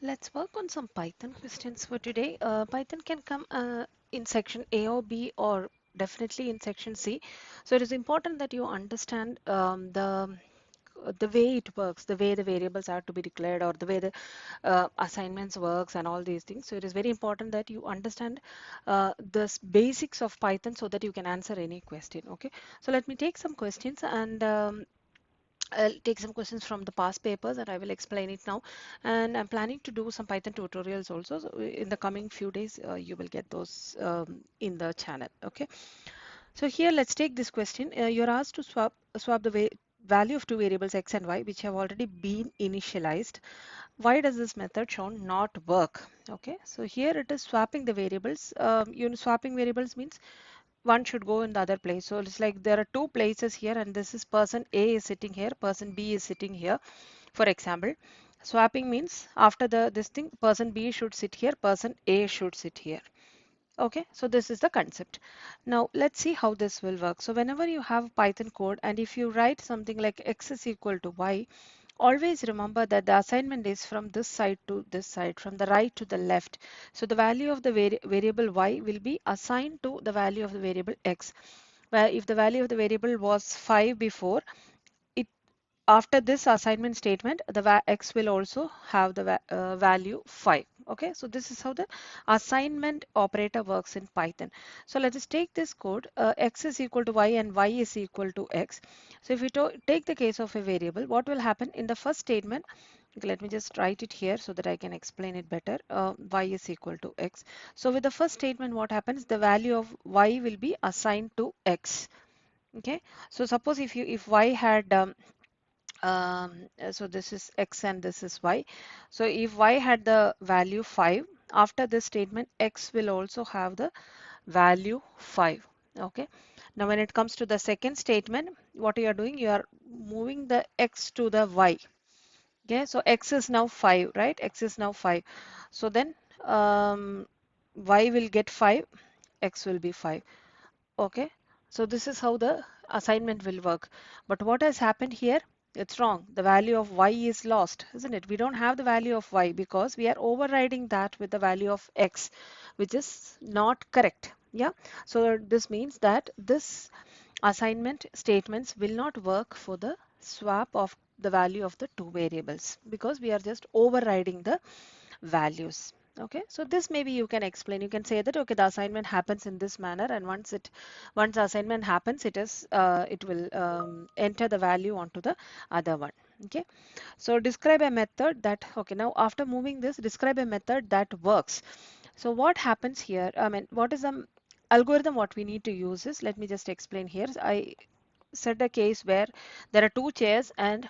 Let's work on some Python questions for today. Python can come in section A or B or definitely in section C. So it is important that you understand the way it works, the way the variables are to be declared or the way the assignments works and all these things. So it is very important that you understand the basics of Python so that you can answer any question. Okay. So let me take some questions and I'll take some questions from the past papers and I will explain it now. And I'm planning to do some Python tutorials also. So in the coming few days, you will get those in the channel. Okay. So here, let's take this question. You're asked to swap the value of two variables x and y, which have already been initialized. Why does this method shown not work? Okay. So here it is swapping the variables. Swapping variables means one should go in the other place. So it's like there are two places here and this is person A is sitting here, person B is sitting here. For example, swapping means after this thing, person B should sit here, person A should sit here. Okay, so this is the concept. Now let's see how this will work. So whenever you have Python code and if you write something like x is equal to y, always remember that the assignment is from this side to this side, from the right to the left. So the value of the variable y will be assigned to the value of the variable x. Where if the value of the variable was 5 before, it after this assignment statement, the x will also have the value 5. Okay, so this is how the assignment operator works in Python. So let us take this code. X is equal to y and y is equal to x. So if we take the case of a variable, what will happen in the first statement? Okay, let me just write it here so that I can explain it better. Y is equal to x. So with the first statement, what happens? The value of y will be assigned to x. Okay, so suppose if y had so this is x and this is y. So if y had the value 5, after this statement x will also have the value 5. Okay, now when it comes to the second statement, what you are doing, you are moving the x to the y. Okay, so x is now 5, right? X is now 5. So then y will get 5, x will be 5. Okay, so this is how the assignment will work. But what has happened here? It's wrong. The value of y is lost, isn't it? We don't have the value of y because we are overriding that with the value of x, which is not correct. Yeah. So this means that this assignment statements will not work for the swap of the value of the two variables because we are just overriding the values. Okay, so this maybe you can explain. You can say that okay, the assignment happens in this manner, and once the assignment happens, it will enter the value onto the other one. Okay, so describe a method that okay, now after moving this, describe a method that works. So what happens here? I mean, what is the algorithm? What we need to use is, let me just explain here. I set a case where there are two chairs and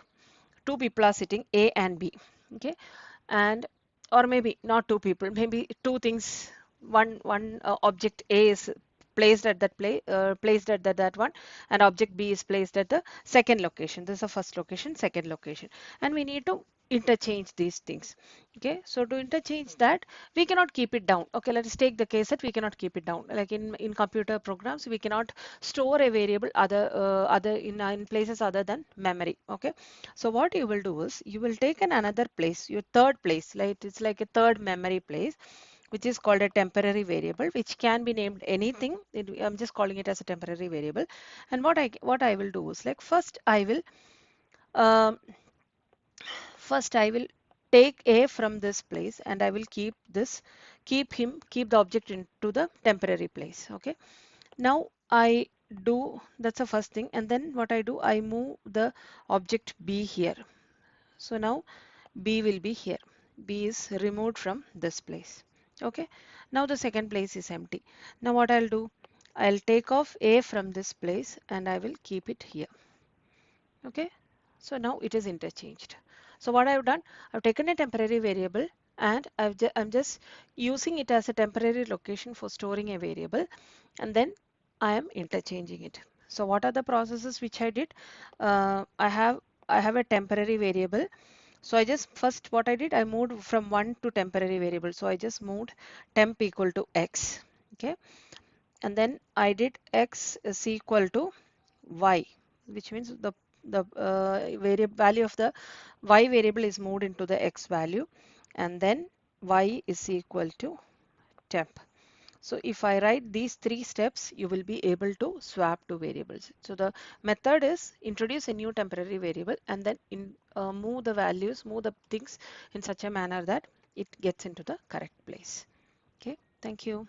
two people are sitting, A and B. Okay, and or maybe not two people, maybe two things. One object A is placed at placed at that one, and object B is placed at the second location. This is the first location, second location, and we need to interchange these things. Okay, so to interchange that, we cannot keep it down. Okay, let us take the case that we cannot keep it down. Like in computer programs, we cannot store a variable other in places other than memory. Okay, so what you will do is you will take another place, your third place, like it's like a third memory place, which is called a temporary variable, which can be named anything. I'm just calling it as a temporary variable. And what I will do is like um, first I will take A from this place and I will keep the object into the temporary place. Okay. Now I do, that's the first thing. And then what I do, I move the object B here. So now B will be here. B is removed from this place. Okay. Now the second place is empty. Now what I'll do, I'll take off A from this place and I will keep it here. Okay. So now it is interchanged. So what I've done, I've taken a temporary variable and I'm just using it as a temporary location for storing a variable, and then I am interchanging it. So what are the processes which I did? I have a temporary variable. So I just first what I did, I moved from one to temporary variable. So I just moved temp equal to x. Okay. And then I did x is equal to y, which means the value of the y variable is moved into the x value. and then y is equal to temp. So if I write these three steps, you will be able to swap two variables. So the method is introduce a new temporary variable and then move the values, move the things in such a manner that it gets into the correct place. Okay, thank you.